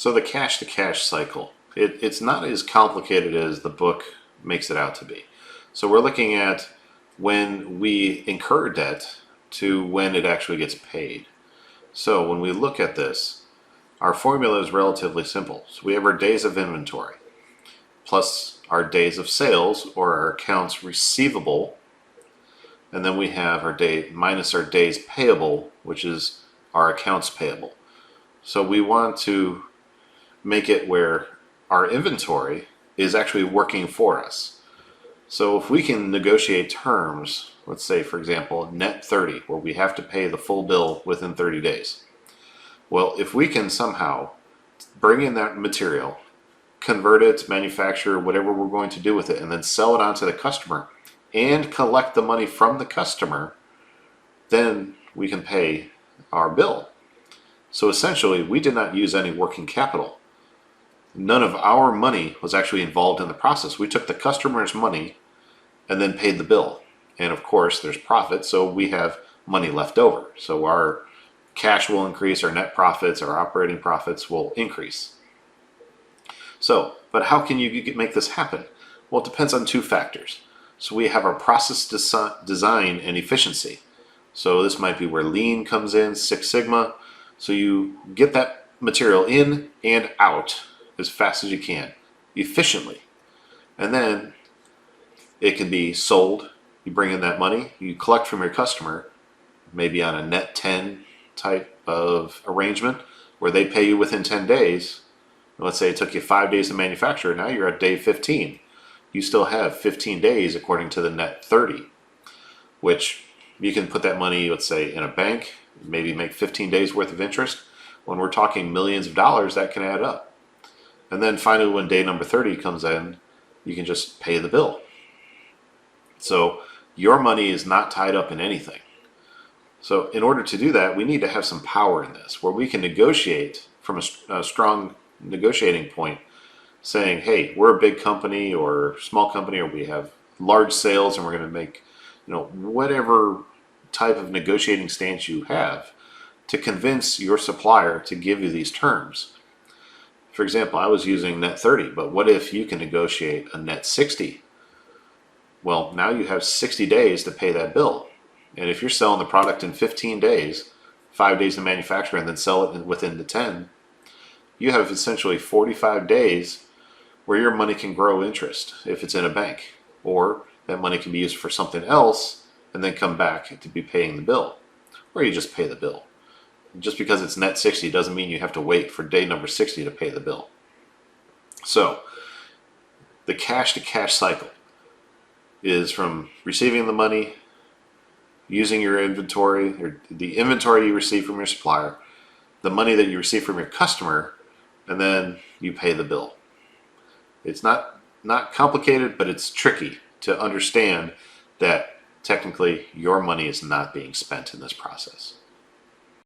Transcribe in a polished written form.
So the cash to cash cycle, it's not as complicated as the book makes it out to be. So we're looking at when we incur debt to when it actually gets paid. So when we look at this, our formula is relatively simple. So we have our days of inventory plus our days of sales, or our accounts receivable, and then we have our day minus our days payable, which is our accounts payable. So we want to make it where our inventory is actually working for us. So if we can negotiate terms, let's say for example net 30, where we have to pay the full bill within 30 days. Well, if we can somehow bring in that material, convert it, manufacture whatever we're going to do with it, and then sell it on to the customer and collect the money from the customer, then we can pay our bill. So essentially we did not use any working capital. None of our money was actually involved in the process. We took the customer's money and then paid the bill. And of course there's profit, so we have money left over. So our cash will increase, our net profits, our operating profits will increase. So, but how can you make this happen? Well, it depends on two factors. So we have our process design and efficiency. So this might be where Lean comes in, Six Sigma. So you get that material in and out as fast as you can, efficiently. And then it can be sold. You bring in that money, you collect from your customer, maybe on a net 10 type of arrangement where they pay you within 10 days. Let's say it took you 5 days to manufacture, now you're at day 15. You still have 15 days according to the net 30, which you can put that money, let's say, in a bank, maybe make 15 days worth of interest. When we're talking millions of dollars, that can add up. And then finally, when day number 30 comes in, you can just pay the bill. So your money is not tied up in anything. So in order to do that, we need to have some power in this, where we can negotiate from a strong negotiating point, saying, hey, we're a big company or small company, or we have large sales and we're going to make, whatever type of negotiating stance you have to convince your supplier to give you these terms. For example, I was using net 30, but what if you can negotiate a net 60? Well, now you have 60 days to pay that bill. And if you're selling the product in 15 days, 5 days to manufacture and then sell it within the 10, you have essentially 45 days where your money can grow interest if it's in a bank, or that money can be used for something else and then come back to be paying the bill, or you just pay the bill. Just because it's net 60 doesn't mean you have to wait for day number 60 to pay the bill. So the cash to cash cycle is from receiving the money, using your inventory, or the inventory you receive from your supplier, the money that you receive from your customer, and then you pay the bill. It's not complicated, but it's tricky to understand that technically your money is not being spent in this process.